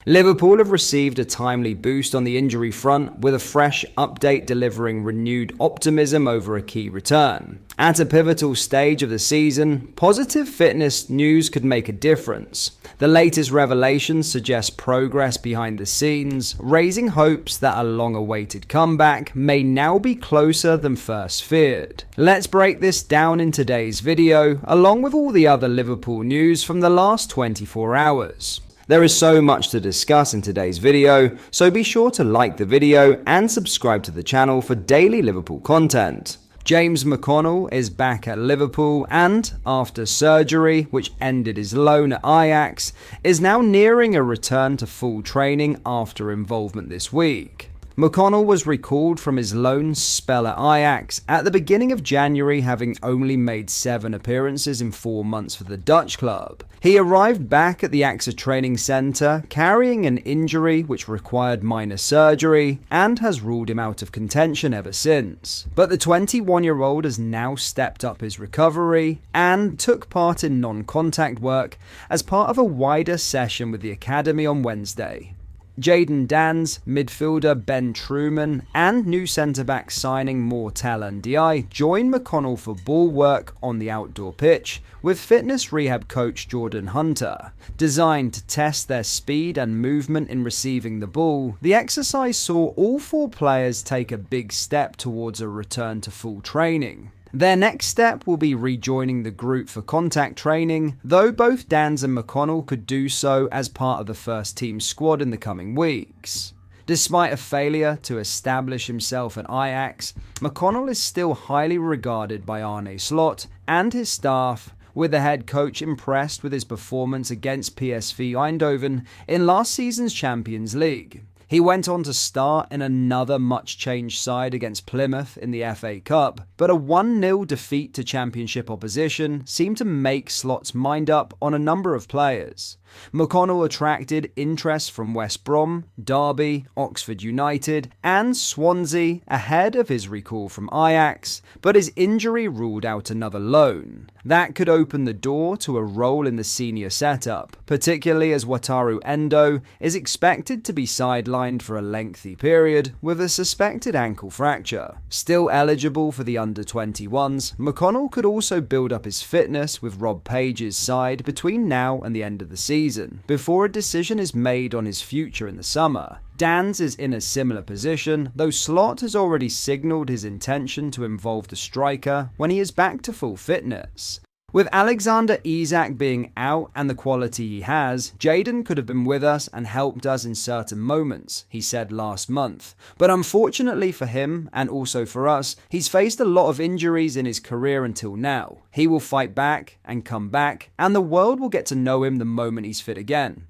Liverpool have received a timely boost on the injury front, with a fresh update delivering renewed optimism over a key return. At a pivotal stage of the season, positive fitness news could make a difference. The latest revelations suggest progress behind the scenes, raising hopes that a long-awaited comeback may now be closer than first feared. Let's break this down in today's video, along with all the other Liverpool news from the last 24 hours. There is so much to discuss in today's video, so be sure to like the video and subscribe to the channel for daily Liverpool content. James McConnell is back at Liverpool and, after surgery, which ended his loan at Ajax, is now nearing a return to full training after involvement this week. McConnell was recalled from his loan spell at Ajax at the beginning of January, having only made 7 appearances in 4 months for the Dutch club. He arrived back at the AXA training centre carrying an injury which required minor surgery and has ruled him out of contention ever since. But the 21-year-old has now stepped up his recovery and took part in non-contact work as part of a wider session with the academy on Wednesday. Jurgen Dan's midfielder Ben Truman and new centre-back signing McConnell and joined McConnell for ball work on the outdoor pitch with fitness rehab coach Jordan Hunter. Designed to test their speed and movement in receiving the ball, the exercise saw all 4 players take a big step towards a return to full training. Their next step will be rejoining the group for contact training, though both Dans and McConnell could do so as part of the first team squad in the coming weeks. Despite a failure to establish himself at Ajax, McConnell is still highly regarded by Arne Slot and his staff, with the head coach impressed with his performance against PSV Eindhoven in last season's Champions League. He went on to start in another much-changed side against Plymouth in the FA Cup, but a 1-0 defeat to Championship opposition seemed to make Slot's mind up on a number of players. McConnell attracted interest from West Brom, Derby, Oxford United and Swansea ahead of his recall from Ajax, but his injury ruled out another loan. That could open the door to a role in the senior setup, particularly as Wataru Endo is expected to be sidelined for a lengthy period with a suspected ankle fracture. Still eligible for the under-21s, McConnell could also build up his fitness with Rob Page's side between now and the end of the season, before a decision is made on his future in the summer. Dans is in a similar position, though Slot has already signalled his intention to involve the striker when he is back to full fitness. With Alexander Isak being out and the quality he has, Jadon could have been with us and helped us in certain moments, he said last month. But unfortunately for him, and also for us, he's faced a lot of injuries in his career until now. He will fight back and come back, and the world will get to know him the moment he's fit again.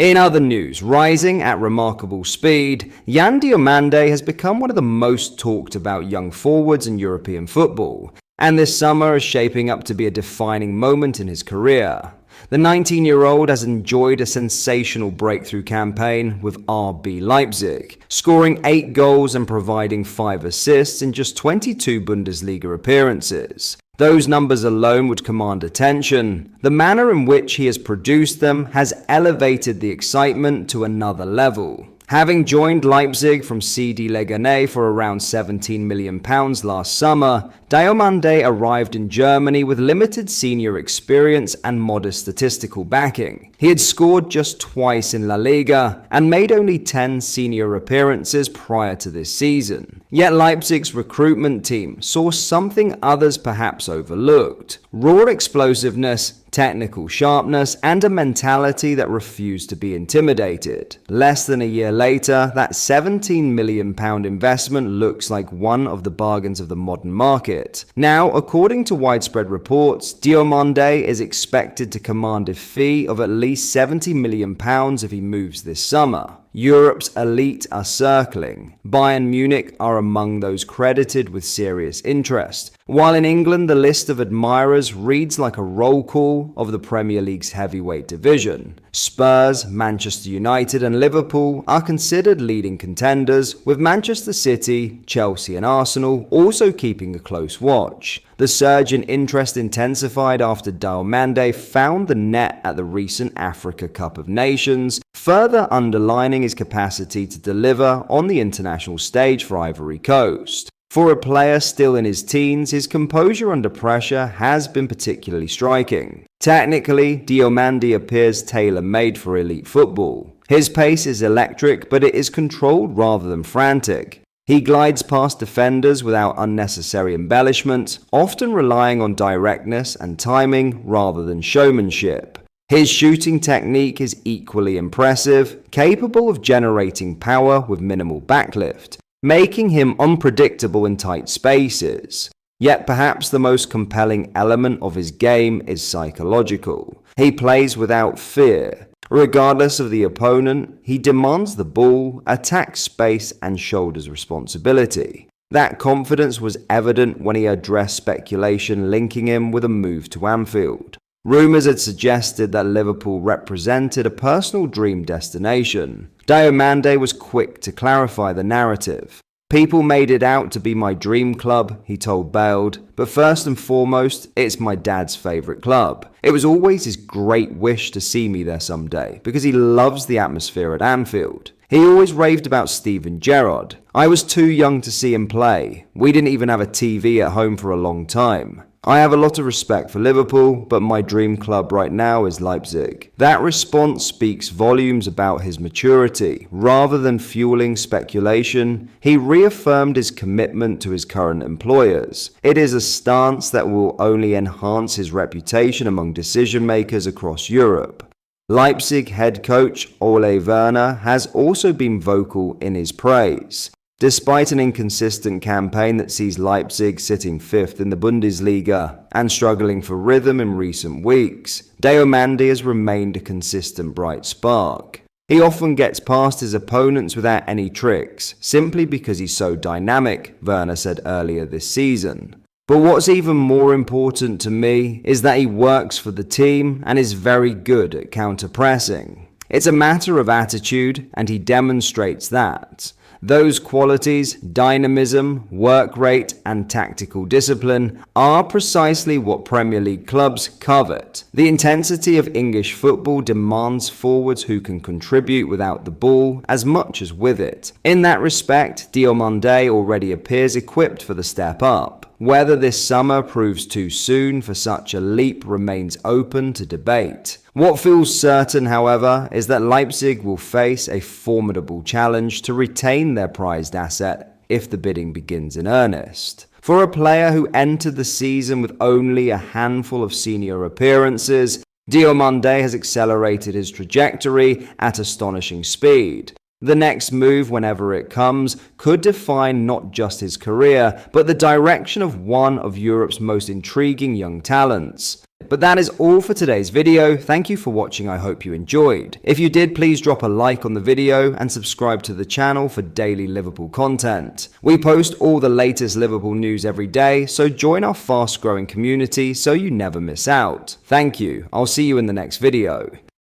In other news, rising at remarkable speed, Diamande has become one of the most talked about young forwards in European football, and this summer is shaping up to be a defining moment in his career. The 19-year-old has enjoyed a sensational breakthrough campaign with RB Leipzig, scoring 8 goals and providing 5 assists in just 22 Bundesliga appearances. Those numbers alone would command attention. The manner in which he has produced them has elevated the excitement to another level. Having joined Leipzig from CD Leganes for around £17 million last summer, Diamande arrived in Germany with limited senior experience and modest statistical backing. He had scored just twice in La Liga and made only 10 senior appearances prior to this season. Yet Leipzig's recruitment team saw something others perhaps overlooked: raw explosiveness, technical sharpness, and a mentality that refused to be intimidated. Less than a year later, that £17 million investment looks like one of the bargains of the modern market. Now, according to widespread reports, Diamande is expected to command a fee of at least £70 million if he moves this summer. Europe's elite are circling. Bayern Munich are among those credited with serious interest, while in England the list of admirers reads like a roll call of the Premier League's heavyweight division. Spurs, Manchester United and Liverpool are considered leading contenders, with Manchester City, Chelsea and Arsenal also keeping a close watch. The surge in interest intensified after Diamande found the net at the recent Africa Cup of Nations, further underlining his capacity to deliver on the international stage for Ivory Coast. For a player still in his teens, his composure under pressure has been particularly striking. Technically, Diamande appears tailor-made for elite football. His pace is electric, but it is controlled rather than frantic. He glides past defenders without unnecessary embellishment, often relying on directness and timing rather than showmanship. His shooting technique is equally impressive, capable of generating power with minimal backlift, making him unpredictable in tight spaces. Yet perhaps the most compelling element of his game is psychological. He plays without fear. Regardless of the opponent, he demands the ball, attacks space and shoulders responsibility. That confidence was evident when he addressed speculation linking him with a move to Anfield. Rumours had suggested that Liverpool represented a personal dream destination. Diamande was quick to clarify the narrative. "People made it out to be my dream club," he told Bailed, "but first and foremost, it's my dad's favourite club. It was always his great wish to see me there someday, because he loves the atmosphere at Anfield. He always raved about Steven Gerrard. I was too young to see him play. We didn't even have a TV at home for a long time. I have a lot of respect for Liverpool, but my dream club right now is Leipzig." That response speaks volumes about his maturity. Rather than fueling speculation, he reaffirmed his commitment to his current employers. It is a stance that will only enhance his reputation among decision-makers across Europe. Leipzig head coach Ole Werner has also been vocal in his praise. Despite an inconsistent campaign that sees Leipzig sitting 5th in the Bundesliga and struggling for rhythm in recent weeks, Diamande has remained a consistent bright spark. He often gets past his opponents without any tricks, simply because he's so dynamic, Werner said earlier this season. But what's even more important to me is that he works for the team and is very good at counter-pressing. It's a matter of attitude, and he demonstrates that. Those qualities, dynamism, work rate, and tactical discipline, are precisely what Premier League clubs covet. The intensity of English football demands forwards who can contribute without the ball as much as with it. In that respect, Diamande already appears equipped for the step up. Whether this summer proves too soon for such a leap remains open to debate. What feels certain, however, is that Leipzig will face a formidable challenge to retain their prized asset if the bidding begins in earnest. For a player who entered the season with only a handful of senior appearances, Diamande has accelerated his trajectory at astonishing speed. The next move, whenever it comes, could define not just his career, but the direction of one of Europe's most intriguing young talents. But that is all for today's video. Thank you for watching. I hope you enjoyed. If you did, please drop a like on the video and subscribe to the channel for daily Liverpool content. We post all the latest Liverpool news every day, so join our fast-growing community so you never miss out. Thank you. I'll see you in the next video.